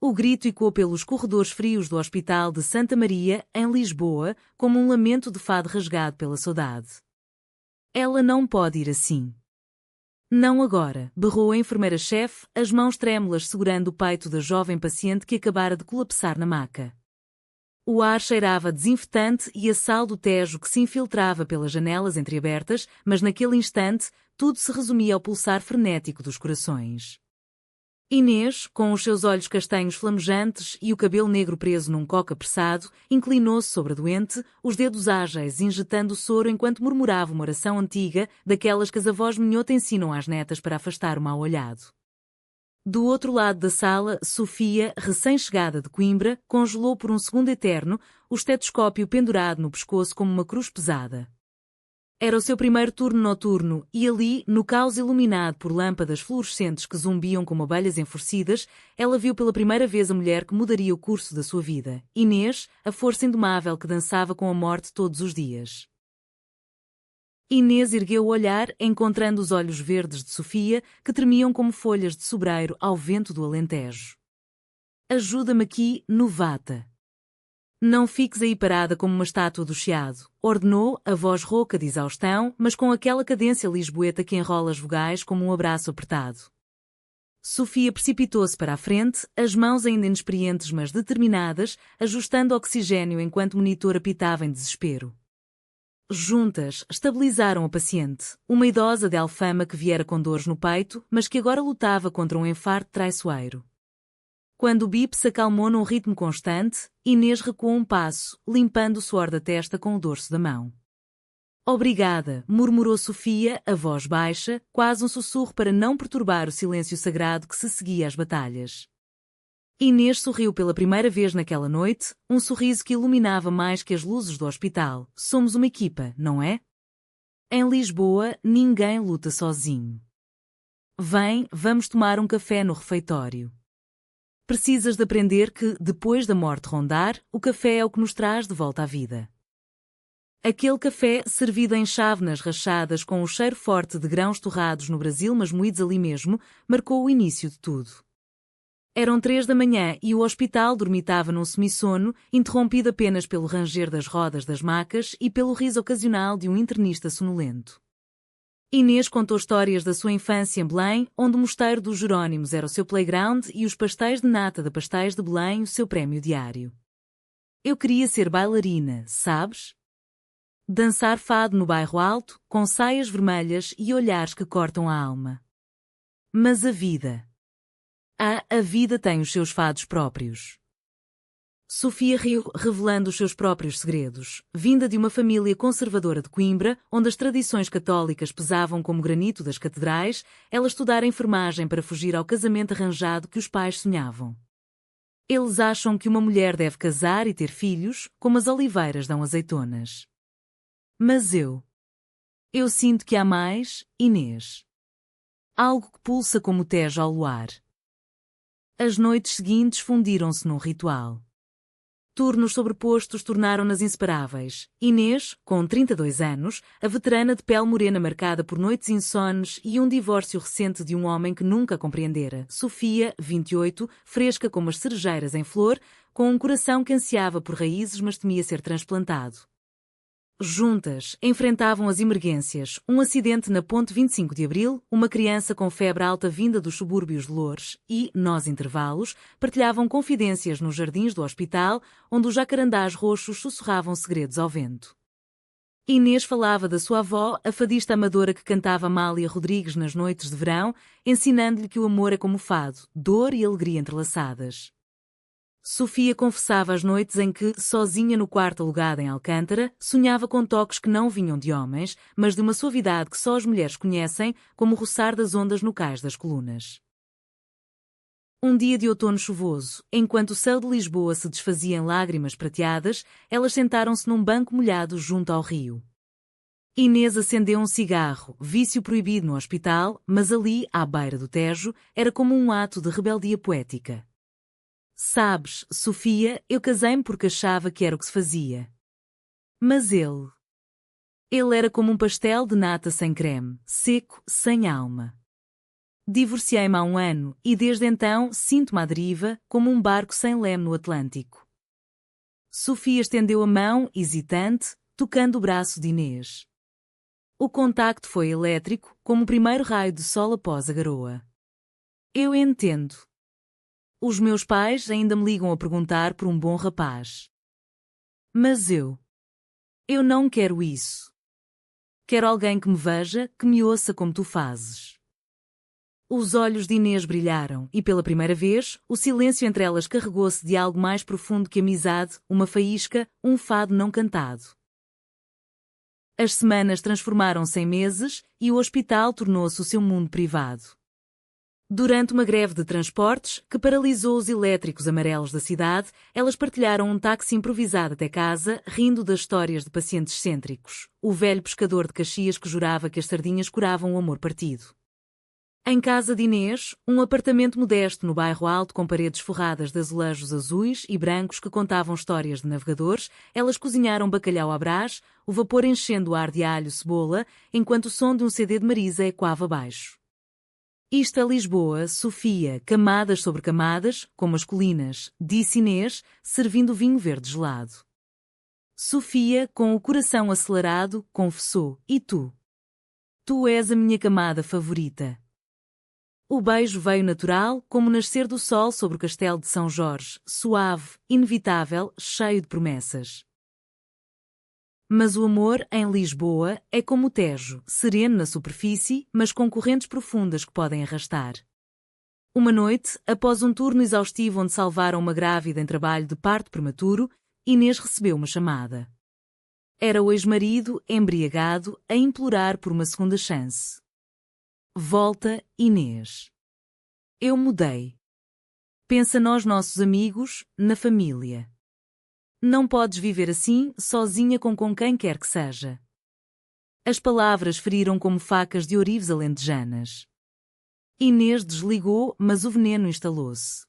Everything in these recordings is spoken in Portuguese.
O grito ecoou pelos corredores frios do Hospital de Santa Maria, em Lisboa, como um lamento de fado rasgado pela saudade. Ela não pode ir assim. Não agora, berrou a enfermeira-chefe, as mãos trêmulas segurando o peito da jovem paciente que acabara de colapsar na maca. O ar cheirava a desinfetante e a sal do Tejo que se infiltrava pelas janelas entreabertas, mas naquele instante, tudo se resumia ao pulsar frenético dos corações. Inês, com os seus olhos castanhos flamejantes e o cabelo negro preso num coque apressado, inclinou-se sobre a doente, os dedos ágeis injetando o soro enquanto murmurava uma oração antiga, daquelas que as avós minhota ensinam às netas para afastar o mau olhado. Do outro lado da sala, Sofia, recém-chegada de Coimbra, congelou por um segundo eterno, o estetoscópio pendurado no pescoço como uma cruz pesada. Era o seu primeiro turno noturno e ali, no caos iluminado por lâmpadas fluorescentes que zumbiam como abelhas enfurecidas, ela viu pela primeira vez a mulher que mudaria o curso da sua vida, Inês, a força indomável que dançava com a morte todos os dias. Inês ergueu o olhar, encontrando os olhos verdes de Sofia, que tremiam como folhas de sobreiro ao vento do Alentejo. Ajuda-me aqui, novata. Não fiques aí parada como uma estátua do chiado, ordenou, a voz rouca de exaustão, mas com aquela cadência lisboeta que enrola as vogais como um abraço apertado. Sofia precipitou-se para a frente, as mãos ainda inexperientes mas determinadas, ajustando oxigênio enquanto o monitor apitava em desespero. Juntas, estabilizaram a paciente, uma idosa de Alfama que viera com dores no peito, mas que agora lutava contra um infarto traiçoeiro. Quando o bip se acalmou num ritmo constante, Inês recuou um passo, limpando o suor da testa com o dorso da mão. Obrigada, murmurou Sofia, a voz baixa, quase um sussurro para não perturbar o silêncio sagrado que se seguia às batalhas. Inês sorriu pela primeira vez naquela noite, um sorriso que iluminava mais que as luzes do hospital. Somos uma equipa, não é? Em Lisboa, ninguém luta sozinho. Vem, vamos tomar um café no refeitório. Precisas de aprender que, depois da morte rondar, o café é o que nos traz de volta à vida. Aquele café, servido em chávenas rachadas com o cheiro forte de grãos torrados no Brasil mas moídos ali mesmo, marcou o início de tudo. Eram 3 da manhã e o hospital dormitava num semissono, interrompido apenas pelo ranger das rodas das macas e pelo riso ocasional de um internista sonolento. Inês contou histórias da sua infância em Belém, onde o mosteiro dos Jerónimos era o seu playground e os pastéis de nata da Pastéis de Belém o seu prémio diário. Eu queria ser bailarina, sabes? Dançar fado no bairro alto, com saias vermelhas e olhares que cortam a alma. Mas a vida... a vida tem os seus fados próprios. Sofia riu, revelando os seus próprios segredos, vinda de uma família conservadora de Coimbra, onde as tradições católicas pesavam como granito das catedrais, ela estudara enfermagem para fugir ao casamento arranjado que os pais sonhavam. Eles acham que uma mulher deve casar e ter filhos, como as oliveiras dão azeitonas. Mas eu sinto que há mais, Inês. Algo que pulsa como o Tejo ao luar. As noites seguintes fundiram-se num ritual. Turnos sobrepostos tornaram-nas inseparáveis. Inês, com 32 anos, a veterana de pele morena marcada por noites insones e um divórcio recente de um homem que nunca compreendera. Sofia, 28, fresca como as cerejeiras em flor, com um coração que ansiava por raízes mas temia ser transplantado. Juntas, enfrentavam as emergências, um acidente na ponte 25 de Abril, uma criança com febre alta vinda dos subúrbios de Loures e, nos intervalos, partilhavam confidências nos jardins do hospital, onde os jacarandás roxos sussurravam segredos ao vento. Inês falava da sua avó, a fadista amadora que cantava Amália Rodrigues nas noites de verão, ensinando-lhe que o amor é como fado, dor e alegria entrelaçadas. Sofia confessava as noites em que, sozinha no quarto alugado em Alcântara, sonhava com toques que não vinham de homens, mas de uma suavidade que só as mulheres conhecem, como o roçar das ondas no cais das colunas. Um dia de outono chuvoso, enquanto o céu de Lisboa se desfazia em lágrimas prateadas, elas sentaram-se num banco molhado junto ao rio. Inês acendeu um cigarro, vício proibido no hospital, mas ali, à beira do Tejo, era como um ato de rebeldia poética. Sabes, Sofia, eu casei-me porque achava que era o que se fazia. Mas ele era como um pastel de nata sem creme, seco, sem alma. Divorciei-me há um ano e desde então sinto-me à deriva, como um barco sem leme no Atlântico. Sofia estendeu a mão, hesitante, tocando o braço de Inês. O contacto foi elétrico, como o primeiro raio de sol após a garoa. Eu entendo. Os meus pais ainda me ligam a perguntar por um bom rapaz. Mas eu não quero isso. Quero alguém que me veja, que me ouça como tu fazes. Os olhos de Inês brilharam e, pela primeira vez, o silêncio entre elas carregou-se de algo mais profundo que amizade, uma faísca, um fado não cantado. As semanas transformaram-se em meses e o hospital tornou-se o seu mundo privado. Durante uma greve de transportes que paralisou os elétricos amarelos da cidade, elas partilharam um táxi improvisado até casa, rindo das histórias de pacientes excêntricos. O velho pescador de Caxias que jurava que as sardinhas curavam o amor partido. Em casa de Inês, um apartamento modesto no bairro Alto com paredes forradas de azulejos azuis e brancos que contavam histórias de navegadores, elas cozinharam bacalhau à brás, o vapor enchendo o ar de alho e cebola, enquanto o som de um CD de Marisa ecoava baixo. Isto é Lisboa, Sofia, camadas sobre camadas, como as colinas, disse Inês, servindo vinho verde gelado. Sofia, com o coração acelerado, confessou, e tu? Tu és a minha camada favorita. O beijo veio natural, como nascer do sol sobre o castelo de São Jorge, suave, inevitável, cheio de promessas. Mas o amor, em Lisboa, é como o Tejo, sereno na superfície, mas com correntes profundas que podem arrastar. Uma noite, após um turno exaustivo onde salvaram uma grávida em trabalho de parto prematuro, Inês recebeu uma chamada. Era o ex-marido, embriagado, a implorar por uma segunda chance. Volta, Inês. Eu mudei. Pensa nos nossos amigos, na família. Não podes viver assim, sozinha com quem quer que seja. As palavras feriram como facas de ourives alentejanas. Inês desligou, mas o veneno instalou-se.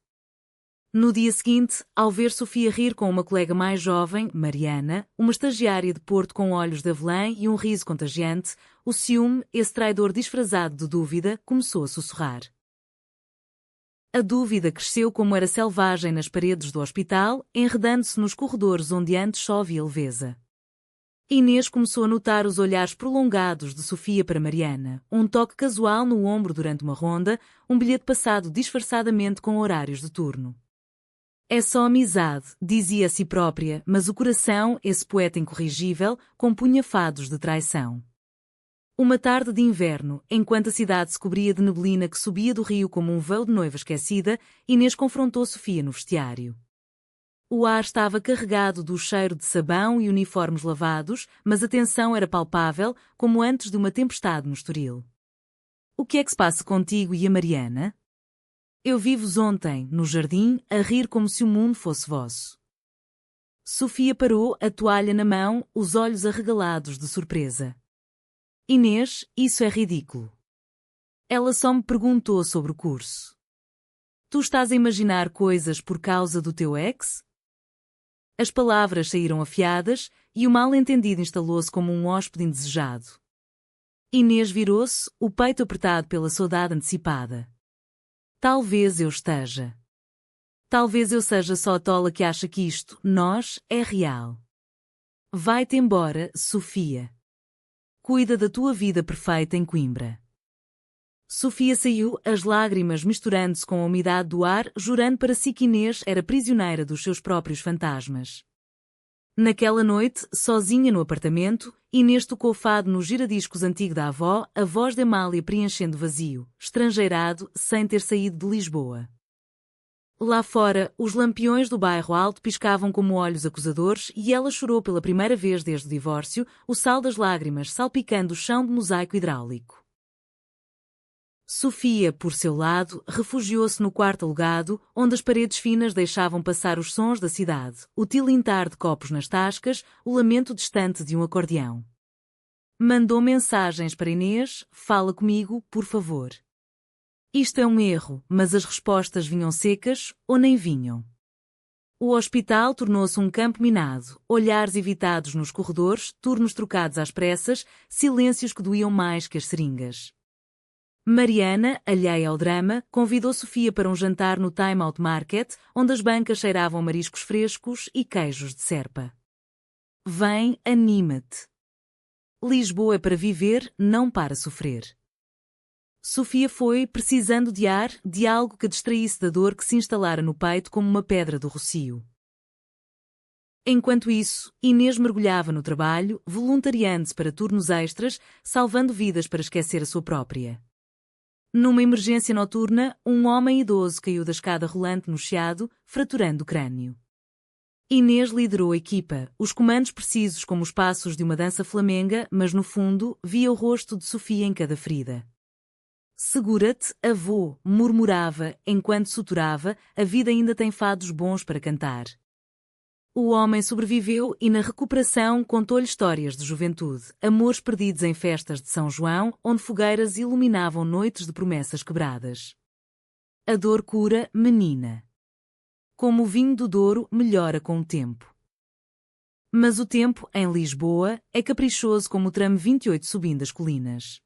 No dia seguinte, ao ver Sofia rir com uma colega mais jovem, Mariana, uma estagiária de Porto com olhos de avelã e um riso contagiante, o ciúme, esse traidor disfarçado de dúvida, começou a sussurrar. A dúvida cresceu como era selvagem nas paredes do hospital, enredando-se nos corredores onde antes só havia leveza. Inês começou a notar os olhares prolongados de Sofia para Mariana, um toque casual no ombro durante uma ronda, um bilhete passado disfarçadamente com horários de turno. É só amizade, dizia a si própria, mas o coração, esse poeta incorrigível, compunha fados de traição. Uma tarde de inverno, enquanto a cidade se cobria de neblina que subia do rio como um véu de noiva esquecida, Inês confrontou Sofia no vestiário. O ar estava carregado do cheiro de sabão e uniformes lavados, mas a tensão era palpável, como antes de uma tempestade no Estoril. O que é que se passa contigo e a Mariana? Eu vi-vos ontem, no jardim, a rir como se o mundo fosse vosso. Sofia parou, a toalha na mão, os olhos arregalados de surpresa. Inês, isso é ridículo. Ela só me perguntou sobre o curso. Tu estás a imaginar coisas por causa do teu ex? As palavras saíram afiadas e o mal-entendido instalou-se como um hóspede indesejado. Inês virou-se, o peito apertado pela saudade antecipada. Talvez eu esteja. Talvez eu seja só a tola que acha que isto, nós, é real. Vai-te embora, Sofia. Cuida da tua vida perfeita em Coimbra. Sofia saiu, as lágrimas misturando-se com a umidade do ar, jurando para si que Inês era prisioneira dos seus próprios fantasmas. Naquela noite, sozinha no apartamento, Inês tocou fado no giradiscos antigo da avó, a voz de Amália preenchendo o vazio, estrangeirado, sem ter saído de Lisboa. Lá fora, os lampiões do bairro Alto piscavam como olhos acusadores e ela chorou pela primeira vez desde o divórcio, o sal das lágrimas salpicando o chão de mosaico hidráulico. Sofia, por seu lado, refugiou-se no quarto alugado, onde as paredes finas deixavam passar os sons da cidade, o tilintar de copos nas tascas, o lamento distante de um acordeão. Mandou mensagens para Inês, fala comigo, por favor. Isto é um erro, mas as respostas vinham secas, ou nem vinham. O hospital tornou-se um campo minado, olhares evitados nos corredores, turnos trocados às pressas, silêncios que doíam mais que as seringas. Mariana, alheia ao drama, convidou Sofia para um jantar no Time Out Market, onde as bancas cheiravam mariscos frescos e queijos de serpa. Vem, anima-te. Lisboa é para viver, não para sofrer. Sofia foi precisando de ar, de algo que distraísse da dor que se instalara no peito como uma pedra do rocio. Enquanto isso, Inês mergulhava no trabalho, voluntariando-se para turnos extras, salvando vidas para esquecer a sua própria. Numa emergência noturna, um homem idoso caiu da escada rolante no chiado, fraturando o crânio. Inês liderou a equipa, os comandos precisos como os passos de uma dança flamenga, mas no fundo, via o rosto de Sofia em cada ferida. Segura-te, avô, murmurava, enquanto suturava, a vida ainda tem fados bons para cantar. O homem sobreviveu e na recuperação contou-lhe histórias de juventude, amores perdidos em festas de São João, onde fogueiras iluminavam noites de promessas quebradas. A dor cura, menina. Como o vinho do Douro melhora com o tempo. Mas o tempo, em Lisboa, é caprichoso como o tramo 28 subindo as colinas.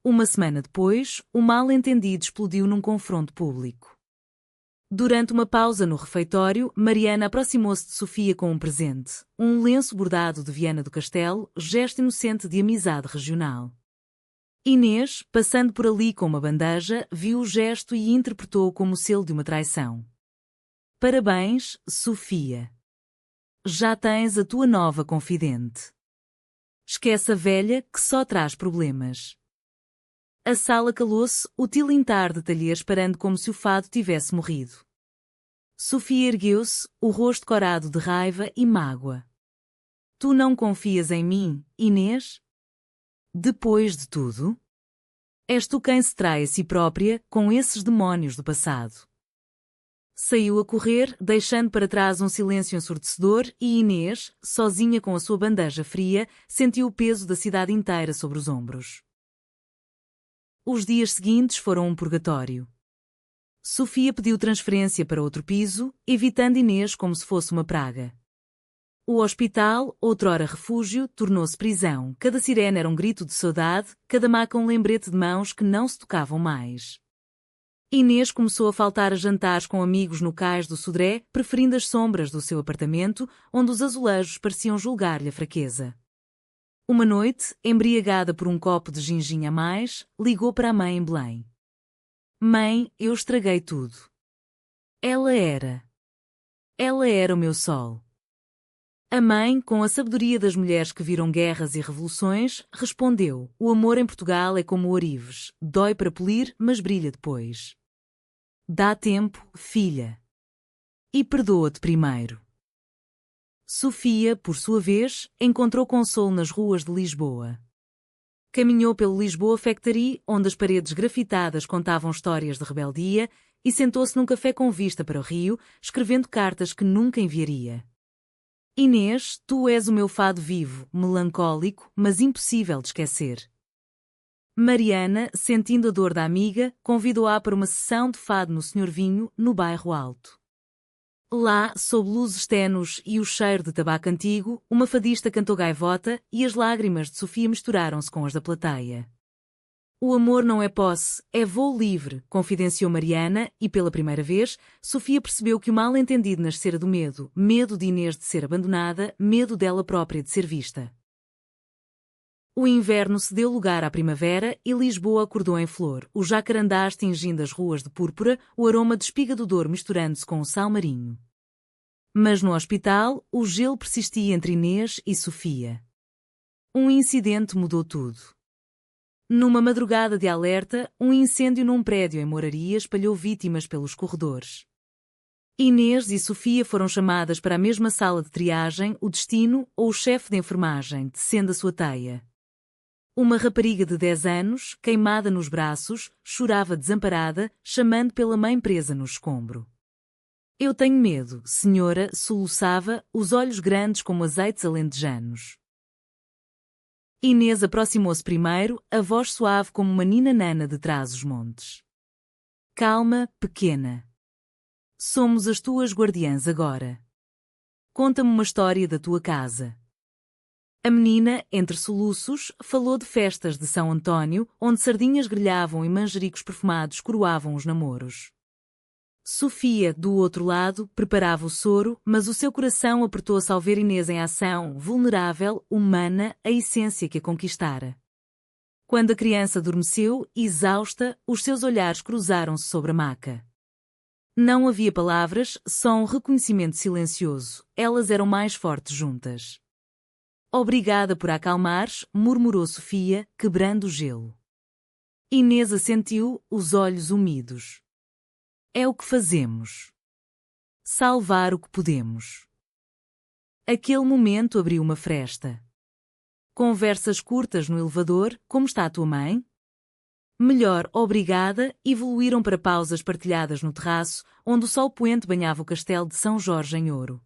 Uma semana depois, o mal-entendido explodiu num confronto público. Durante uma pausa no refeitório, Mariana aproximou-se de Sofia com um presente, um lenço bordado de Viana do Castelo, gesto inocente de amizade regional. Inês, passando por ali com uma bandeja, viu o gesto e interpretou como o selo de uma traição. Parabéns, Sofia. Já tens a tua nova confidente. Esquece a velha que só traz problemas. A sala calou-se, o tilintar de talheres parando como se o fado tivesse morrido. Sofia ergueu-se, o rosto corado de raiva e mágoa. Tu não confias em mim, Inês? Depois de tudo? És tu quem se trai a si própria com esses demónios do passado. Saiu a correr, deixando para trás um silêncio ensurdecedor e Inês, sozinha com a sua bandeja fria, sentiu o peso da cidade inteira sobre os ombros. Os dias seguintes foram um purgatório. Sofia pediu transferência para outro piso, evitando Inês como se fosse uma praga. O hospital, outrora refúgio, tornou-se prisão. Cada sirene era um grito de saudade, cada maca um lembrete de mãos que não se tocavam mais. Inês começou a faltar a jantares com amigos no cais do Sodré, preferindo as sombras do seu apartamento, onde os azulejos pareciam julgar-lhe a fraqueza. Uma noite, embriagada por um copo de ginginha a mais, ligou para a mãe em Belém. Mãe, eu estraguei tudo. Ela era o meu sol. A mãe, com a sabedoria das mulheres que viram guerras e revoluções, respondeu: o amor em Portugal é como ourives, dói para polir, mas brilha depois. Dá tempo, filha. E perdoa-te primeiro. Sofia, por sua vez, encontrou consolo nas ruas de Lisboa. Caminhou pelo Lisboa Factory, onde as paredes grafitadas contavam histórias de rebeldia, e sentou-se num café com vista para o rio, escrevendo cartas que nunca enviaria. Inês, tu és o meu fado vivo, melancólico, mas impossível de esquecer. Mariana, sentindo a dor da amiga, convidou-a para uma sessão de fado no Senhor Vinho, no bairro Alto. Lá, sob luzes tenues e o cheiro de tabaco antigo, uma fadista cantou gaivota e as lágrimas de Sofia misturaram-se com as da plateia. O amor não é posse, é voo livre, confidenciou Mariana e, pela primeira vez, Sofia percebeu que o mal-entendido nascera do medo, medo de Inês de ser abandonada, medo dela própria de ser vista. O inverno se deu lugar à primavera e Lisboa acordou em flor, os jacarandás tingindo as ruas de púrpura, o aroma de espiga do Douro misturando-se com o sal marinho. Mas no hospital, o gelo persistia entre Inês e Sofia. Um incidente mudou tudo. Numa madrugada de alerta, um incêndio num prédio em Moraria espalhou vítimas pelos corredores. Inês e Sofia foram chamadas para a mesma sala de triagem, o destino ou o chefe de enfermagem, tecendo a sua teia. Uma rapariga de 10 anos, queimada nos braços, chorava desamparada, chamando pela mãe presa no escombro. Eu tenho medo, senhora, soluçava, os olhos grandes como azeites alentejanos. Inês aproximou-se primeiro, a voz suave como uma nina nana de trás os montes. Calma, pequena. Somos as tuas guardiãs agora. Conta-me uma história da tua casa. A menina, entre soluços, falou de festas de São António, onde sardinhas grelhavam e manjericos perfumados coroavam os namoros. Sofia, do outro lado, preparava o soro, mas o seu coração apertou-se ao ver Inês em ação, vulnerável, humana, a essência que a conquistara. Quando a criança adormeceu, exausta, os seus olhares cruzaram-se sobre a maca. Não havia palavras, só um reconhecimento silencioso. Elas eram mais fortes juntas. Obrigada por a acalmares, murmurou Sofia, quebrando o gelo. Inês assentiu, os olhos úmidos. É o que fazemos. Salvar o que podemos. Aquele momento abriu uma fresta. Conversas curtas no elevador, como está a tua mãe? Melhor, obrigada, evoluíram para pausas partilhadas no terraço, onde o sol poente banhava o castelo de São Jorge em ouro.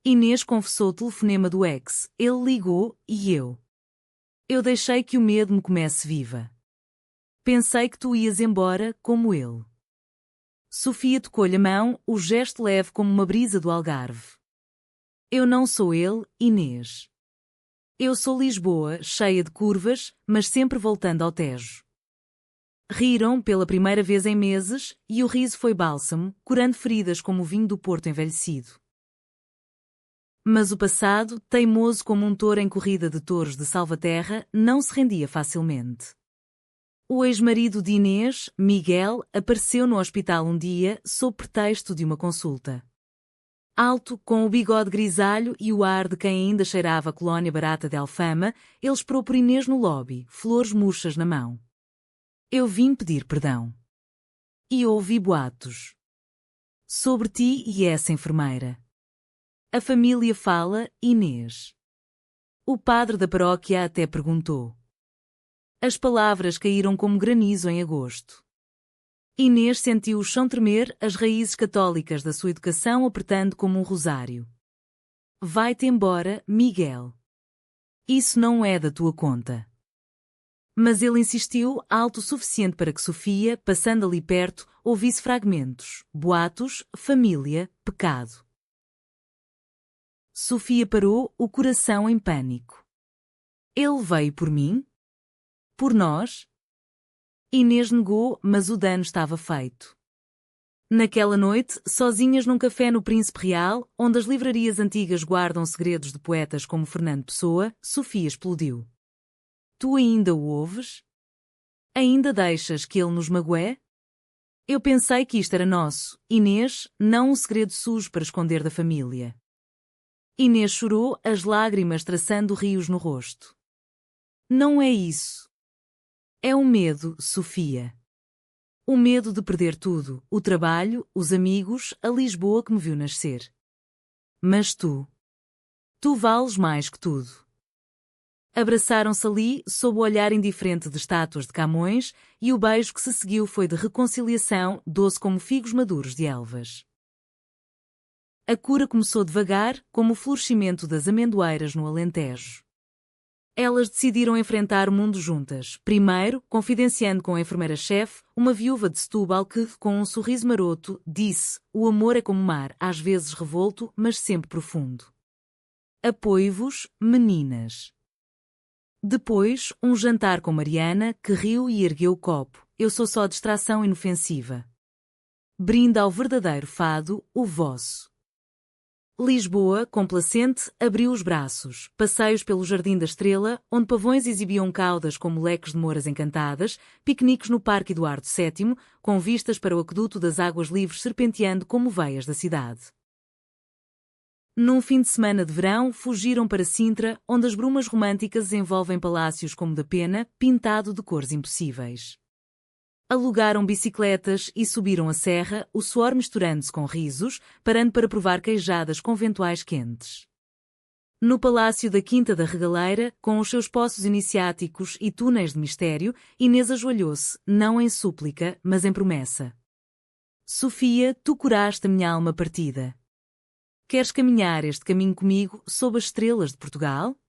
Inês confessou o telefonema do ex, ele ligou, e eu. Eu deixei que o medo me comesse viva. Pensei que tu ias embora, como ele. Sofia tocou-lhe a mão, o gesto leve como uma brisa do Algarve. Eu não sou ele, Inês. Eu sou Lisboa, cheia de curvas, mas sempre voltando ao Tejo. Riram pela primeira vez em meses, e o riso foi bálsamo, curando feridas como o vinho do Porto envelhecido. Mas o passado, teimoso como um touro em corrida de touros de Salvaterra, não se rendia facilmente. O ex-marido de Inês, Miguel, apareceu no hospital um dia, sob pretexto de uma consulta. Alto, com o bigode grisalho e o ar de quem ainda cheirava a colónia barata de Alfama, ele esperou por Inês no lobby, flores murchas na mão. Eu vim pedir perdão. E ouvi boatos. Sobre ti e essa enfermeira. A família fala, Inês. O padre da paróquia até perguntou. As palavras caíram como granizo em agosto. Inês sentiu o chão tremer, as raízes católicas da sua educação apertando como um rosário. Vai-te embora, Miguel. Isso não é da tua conta. Mas ele insistiu, alto o suficiente para que Sofia, passando ali perto, ouvisse fragmentos, boatos, família, pecado. Sofia parou, o coração em pânico. Ele veio por mim? Por nós? Inês negou, mas o dano estava feito. Naquela noite, sozinhas num café no Príncipe Real, onde as livrarias antigas guardam segredos de poetas como Fernando Pessoa, Sofia explodiu. Tu ainda o ouves? Ainda deixas que ele nos magoe? Eu pensei que isto era nosso, Inês, não um segredo sujo para esconder da família. Inês chorou, as lágrimas traçando rios no rosto. Não é isso. É o medo, Sofia. O medo de perder tudo, o trabalho, os amigos, a Lisboa que me viu nascer. Mas tu vales mais que tudo. Abraçaram-se ali, sob o olhar indiferente de estátuas de Camões, e o beijo que se seguiu foi de reconciliação, doce como figos maduros de Elvas. A cura começou devagar, como o florescimento das amendoeiras no Alentejo. Elas decidiram enfrentar o mundo juntas, primeiro, confidenciando com a enfermeira-chefe, uma viúva de Setúbal que, com um sorriso maroto, disse: o amor é como o mar, às vezes revolto, mas sempre profundo. Apoio-vos, meninas. Depois, um jantar com Mariana, que riu e ergueu o copo. Eu sou só distração inofensiva. Brinda ao verdadeiro fado, o vosso. Lisboa, complacente, abriu os braços. Passeios pelo Jardim da Estrela, onde pavões exibiam caudas como leques de mouras encantadas, piqueniques no Parque Eduardo VII, com vistas para o aqueduto das águas livres serpenteando como veias da cidade. Num fim de semana de verão, fugiram para Sintra, onde as brumas românticas envolvem palácios como da Pena, pintado de cores impossíveis. Alugaram bicicletas e subiram a serra, o suor misturando-se com risos, parando para provar queijadas conventuais quentes. No palácio da Quinta da Regaleira, com os seus poços iniciáticos e túneis de mistério, Inês ajoelhou-se, não em súplica, mas em promessa. Sofia, tu curaste a minha alma partida. Queres caminhar este caminho comigo, sob as estrelas de Portugal?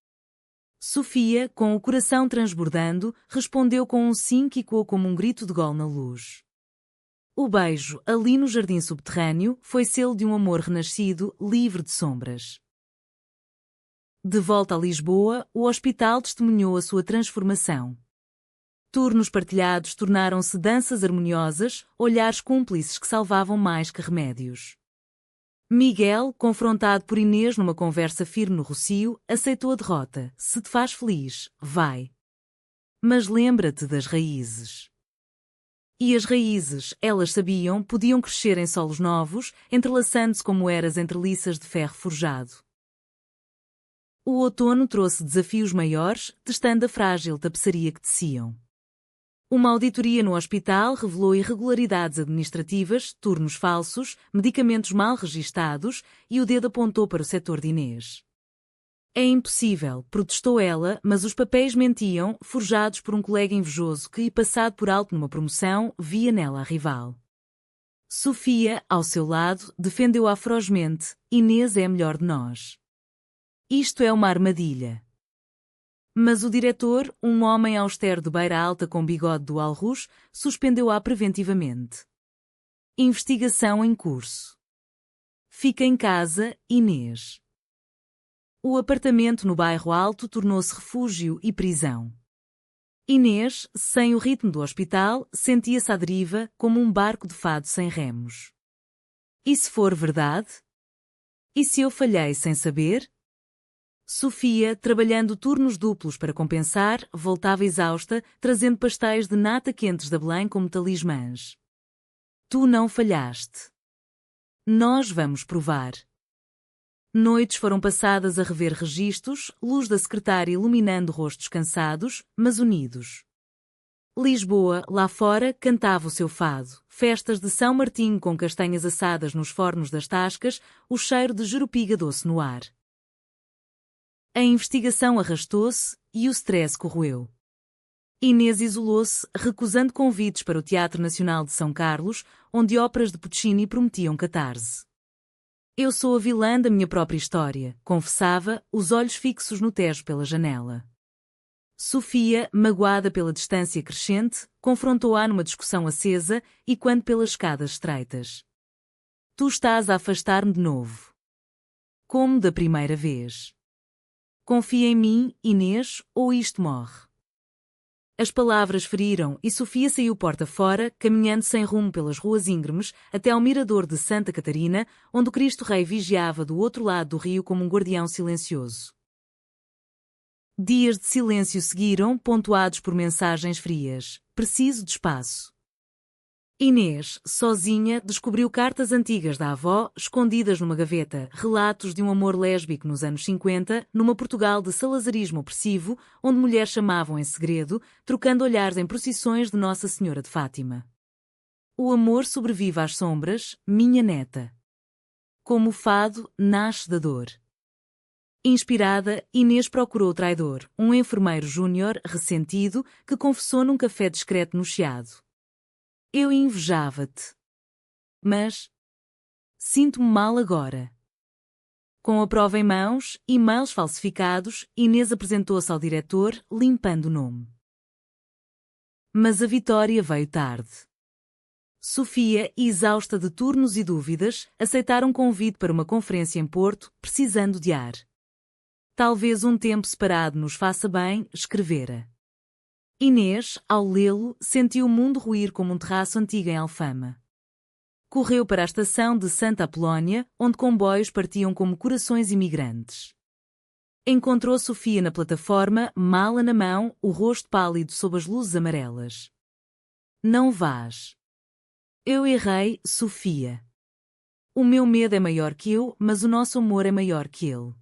Sofia, com o coração transbordando, respondeu com um sim que ecoou como um grito de gol na luz. O beijo, ali no jardim subterrâneo, foi selo de um amor renascido, livre de sombras. De volta a Lisboa, o hospital testemunhou a sua transformação. Turnos partilhados tornaram-se danças harmoniosas, olhares cúmplices que salvavam mais que remédios. Miguel, confrontado por Inês numa conversa firme no Rocio, aceitou a derrota. Se te faz feliz, vai. Mas lembra-te das raízes. E as raízes, elas sabiam, podiam crescer em solos novos, entrelaçando-se como eras entre liças de ferro forjado. O outono trouxe desafios maiores, testando a frágil tapeçaria que teciam. Uma auditoria no hospital revelou irregularidades administrativas, turnos falsos, medicamentos mal registados e o dedo apontou para o setor de Inês. É impossível, protestou ela, mas os papéis mentiam, forjados por um colega invejoso que, passado por alto numa promoção, via nela a rival. Sofia, ao seu lado, defendeu-a ferozmente: Inês é a melhor de nós. Isto é uma armadilha. Mas o diretor, um homem austero de beira alta com bigode do Alrus, suspendeu-a preventivamente. Investigação em curso. Fica em casa, Inês. O apartamento no bairro Alto tornou-se refúgio e prisão. Inês, sem o ritmo do hospital, sentia-se à deriva como um barco de fado sem remos. E se for verdade? E se eu falhei sem saber? Sofia, trabalhando turnos duplos para compensar, voltava exausta, trazendo pastéis de nata quentes da Belém como talismãs. Tu não falhaste. Nós vamos provar. Noites foram passadas a rever registros, luz da secretária iluminando rostos cansados, mas unidos. Lisboa, lá fora, cantava o seu fado, festas de São Martinho com castanhas assadas nos fornos das tascas, o cheiro de jerupiga doce no ar. A investigação arrastou-se e o stress corroeu. Inês isolou-se, recusando convites para o Teatro Nacional de São Carlos, onde óperas de Puccini prometiam catarse. Eu sou a vilã da minha própria história, confessava, os olhos fixos no Tejo pela janela. Sofia, magoada pela distância crescente, confrontou-a numa discussão acesa e quando pelas escadas estreitas. Tu estás a afastar-me de novo. Como da primeira vez. Confia em mim, Inês, ou isto morre. As palavras feriram e Sofia saiu porta fora, caminhando sem rumo pelas ruas íngremes, até ao mirador de Santa Catarina, onde o Cristo Rei vigiava do outro lado do rio como um guardião silencioso. Dias de silêncio seguiram, pontuados por mensagens frias. Preciso de espaço. Inês, sozinha, descobriu cartas antigas da avó, escondidas numa gaveta, relatos de um amor lésbico nos anos 50, numa Portugal de salazarismo opressivo, onde mulheres chamavam em segredo, trocando olhares em procissões de Nossa Senhora de Fátima. O amor sobrevive às sombras, minha neta. Como o fado, nasce da dor. Inspirada, Inês procurou o traidor, um enfermeiro júnior, ressentido, que confessou num café discreto no Chiado. Eu invejava-te. Mas sinto-me mal agora. Com a prova em mãos, e-mails falsificados, Inês apresentou-se ao diretor, limpando o nome. Mas a vitória veio tarde. Sofia, exausta de turnos e dúvidas, aceitara um convite para uma conferência em Porto, precisando de ar. Talvez um tempo separado nos faça bem, escrevera. Inês, ao lê-lo, sentiu o mundo ruir como um terraço antigo em Alfama. Correu para a estação de Santa Apolónia, onde comboios partiam como corações imigrantes. Encontrou Sofia na plataforma, mala na mão, o rosto pálido sob as luzes amarelas. Não vás. Eu errei, Sofia. O meu medo é maior que eu, mas o nosso amor é maior que ele.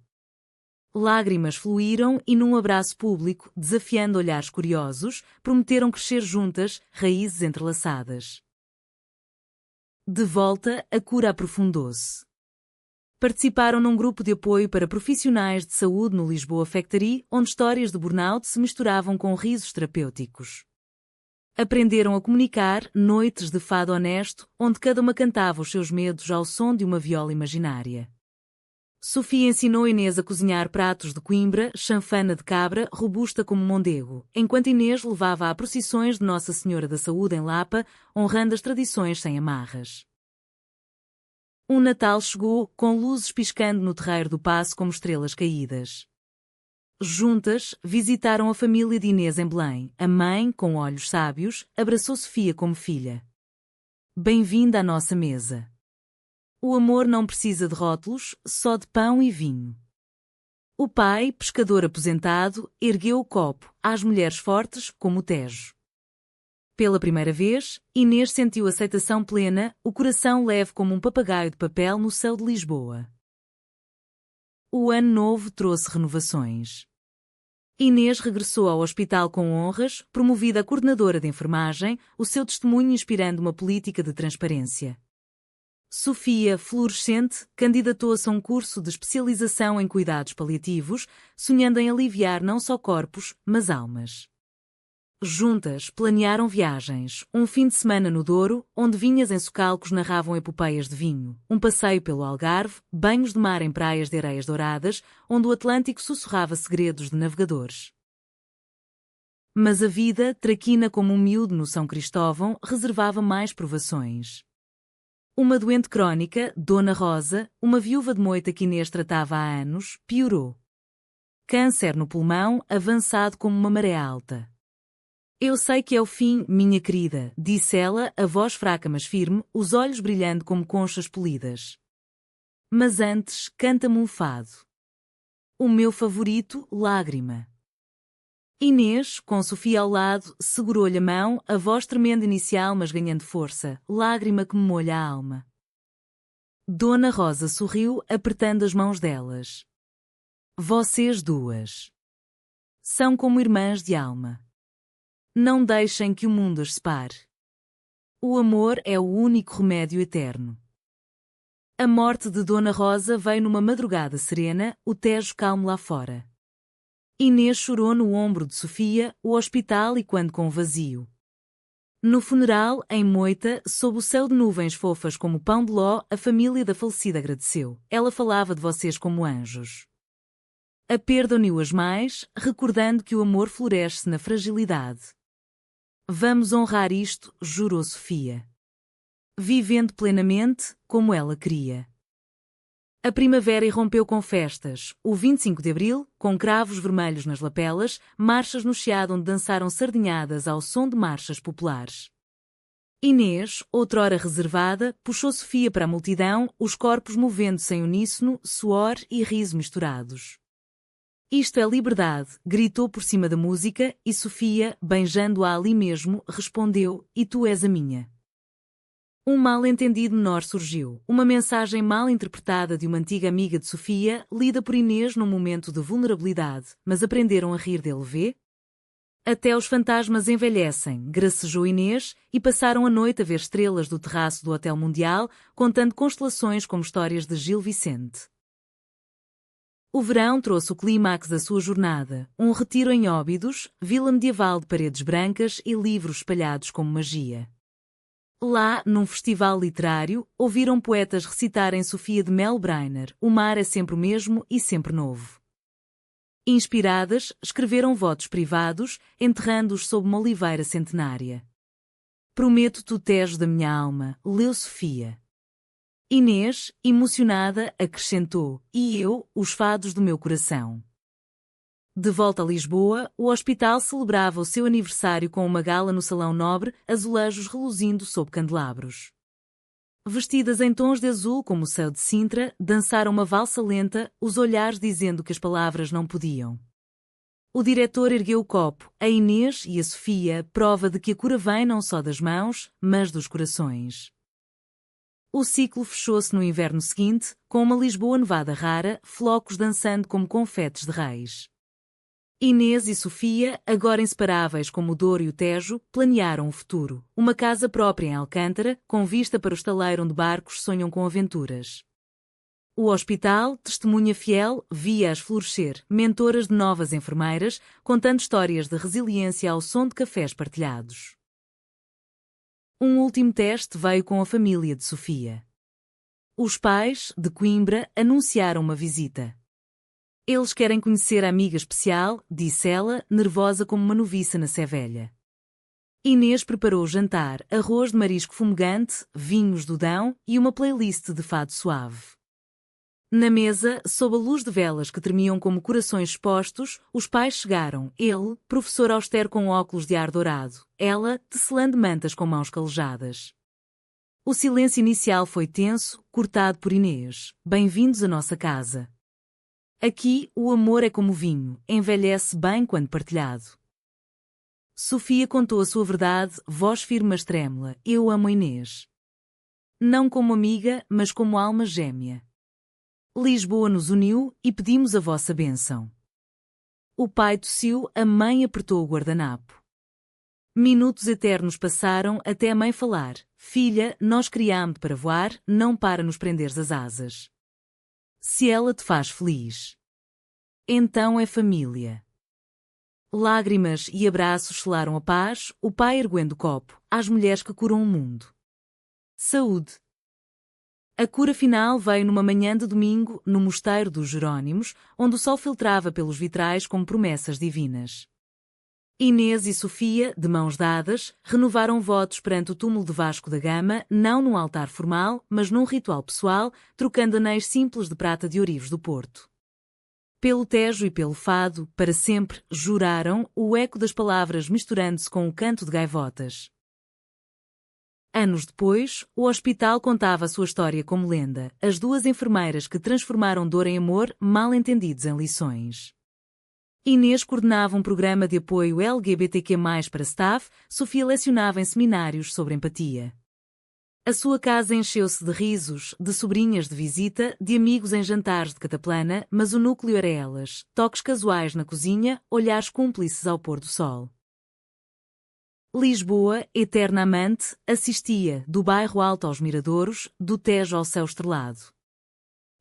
Lágrimas fluíram e num abraço público, desafiando olhares curiosos, prometeram crescer juntas, raízes entrelaçadas. De volta, a cura aprofundou-se. Participaram num grupo de apoio para profissionais de saúde no Lisboa Factory, onde histórias de burnout se misturavam com risos terapêuticos. Aprenderam a comunicar noites de fado honesto, onde cada uma cantava os seus medos ao som de uma viola imaginária. Sofia ensinou Inês a cozinhar pratos de Coimbra, chanfana de cabra, robusta como mondego, enquanto Inês levava a procissões de Nossa Senhora da Saúde em Lapa, honrando as tradições sem amarras. Um Natal chegou, com luzes piscando no terreiro do paço como estrelas caídas. Juntas, visitaram a família de Inês em Belém. A mãe, com olhos sábios, abraçou Sofia como filha. Bem-vinda à nossa mesa. O amor não precisa de rótulos, só de pão e vinho. O pai, pescador aposentado, ergueu o copo às mulheres fortes como o Tejo. Pela primeira vez, Inês sentiu aceitação plena, o coração leve como um papagaio de papel no céu de Lisboa. O ano novo trouxe renovações. Inês regressou ao hospital com honras, promovida a coordenadora de enfermagem, o seu testemunho inspirando uma política de transparência. Sofia, fluorescente, candidatou-se a um curso de especialização em cuidados paliativos, sonhando em aliviar não só corpos, mas almas. Juntas, planearam viagens, um fim de semana no Douro, onde vinhas em socalcos narravam epopeias de vinho, um passeio pelo Algarve, banhos de mar em praias de areias douradas, onde o Atlântico sussurrava segredos de navegadores. Mas a vida, traquina como um miúdo no São Cristóvão, reservava mais provações. Uma doente crónica, Dona Rosa, uma viúva de moita que Inês tratava há anos, piorou. Câncer no pulmão, avançado como uma maré alta. Eu sei que é o fim, minha querida, disse ela, a voz fraca mas firme, os olhos brilhando como conchas polidas. Mas antes, canta-me um fado. O meu favorito, Lágrima. Inês, com Sofia ao lado, segurou-lhe a mão, a voz tremenda inicial mas ganhando força, lágrima que me molha a alma. Dona Rosa sorriu, apertando as mãos delas. Vocês duas são como irmãs de alma. Não deixem que o mundo as separe. O amor é o único remédio eterno. A morte de Dona Rosa veio numa madrugada serena, o Tejo calmo lá fora. Inês chorou no ombro de Sofia, o hospital e quando com vazio. No funeral, em Moita, sob o céu de nuvens fofas como pão de ló, a família da falecida agradeceu. Ela falava de vocês como anjos. A perda uniu-as mais, recordando que o amor floresce na fragilidade. Vamos honrar isto, jurou Sofia. Vivendo plenamente, como ela queria. A primavera irrompeu com festas, o 25 de abril, com cravos vermelhos nas lapelas, marchas no chiado onde dançaram sardinhadas ao som de marchas populares. Inês, outrora reservada, puxou Sofia para a multidão, os corpos movendo-se em uníssono, suor e riso misturados. Isto é liberdade, gritou por cima da música, e Sofia, beijando-a ali mesmo, respondeu, e tu és a minha. Um mal-entendido menor surgiu, uma mensagem mal interpretada de uma antiga amiga de Sofia, lida por Inês num momento de vulnerabilidade, mas aprenderam a rir dele, vê? Até os fantasmas envelhecem, gracejou Inês, e passaram a noite a ver estrelas do terraço do Hotel Mundial, contando constelações como histórias de Gil Vicente. O verão trouxe o clímax da sua jornada, um retiro em Óbidos, vila medieval de paredes brancas e livros espalhados como magia. Lá, num festival literário, ouviram poetas recitarem Sofia de Mel Brainer, o mar é sempre o mesmo e sempre novo. Inspiradas, escreveram votos privados, enterrando-os sob uma oliveira centenária. Prometo-te o Tejo da minha alma, leu Sofia. Inês, emocionada, acrescentou, e eu, os fados do meu coração. De volta a Lisboa, o hospital celebrava o seu aniversário com uma gala no Salão Nobre, azulejos reluzindo sob candelabros. Vestidas em tons de azul como o céu de Sintra, dançaram uma valsa lenta, os olhares dizendo que as palavras não podiam. O diretor ergueu o copo, a Inês e a Sofia, prova de que a cura vem não só das mãos, mas dos corações. O ciclo fechou-se no inverno seguinte, com uma Lisboa nevada rara, flocos dançando como confetes de reis. Inês e Sofia, agora inseparáveis como o Douro e o Tejo, planearam o futuro. Uma casa própria em Alcântara, com vista para o estaleiro onde barcos sonham com aventuras. O hospital, testemunha fiel, via-as florescer, mentoras de novas enfermeiras, contando histórias de resiliência ao som de cafés partilhados. Um último teste veio com a família de Sofia. Os pais, de Coimbra, anunciaram uma visita. Eles querem conhecer a amiga especial, disse ela, nervosa como uma noviça na Sé Velha. Inês preparou o jantar, arroz de marisco fumegante, vinhos do Dão e uma playlist de fado suave. Na mesa, sob a luz de velas que tremiam como corações expostos, os pais chegaram, ele, professor austero com óculos de ar dourado, ela, tecelã de mantas com mãos calejadas. O silêncio inicial foi tenso, cortado por Inês. Bem-vindos à nossa casa. Aqui, o amor é como vinho, envelhece bem quando partilhado. Sofia contou a sua verdade, voz firme mas trêmula. Eu amo Inês. Não como amiga, mas como alma gêmea. Lisboa nos uniu e pedimos a vossa bênção. O pai tossiu, a mãe apertou o guardanapo. Minutos eternos passaram até a mãe falar. Filha, nós criámo-te para voar, não para nos prenderes as asas. Se ela te faz feliz, então é família. Lágrimas e abraços selaram a paz, o pai erguendo o copo, às mulheres que curam o mundo. Saúde. A cura final veio numa manhã de domingo, no mosteiro dos Jerónimos, onde o sol filtrava pelos vitrais como promessas divinas. Inês e Sofia, de mãos dadas, renovaram votos perante o túmulo de Vasco da Gama, não num altar formal, mas num ritual pessoal, trocando anéis simples de prata de ourives do Porto. Pelo Tejo e pelo fado, para sempre, juraram, o eco das palavras misturando-se com o canto de gaivotas. Anos depois, o hospital contava a sua história como lenda, as duas enfermeiras que transformaram dor em amor, mal entendidos em lições. Inês coordenava um programa de apoio LGBTQ+, para staff, Sofia lecionava em seminários sobre empatia. A sua casa encheu-se de risos, de sobrinhas de visita, de amigos em jantares de cataplana, mas o núcleo era elas, toques casuais na cozinha, olhares cúmplices ao pôr do sol. Lisboa, eterna amante, assistia, do bairro Alto aos miradouros, do Tejo ao céu estrelado.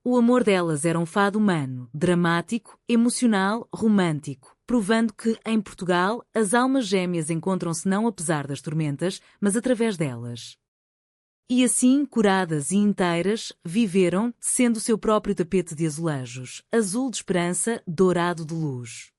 O amor delas era um fado humano, dramático, emocional, romântico, provando que, em Portugal, as almas gêmeas encontram-se não apesar das tormentas, mas através delas. E assim, curadas e inteiras, viveram, sendo o seu próprio tapete de azulejos, azul de esperança, dourado de luz.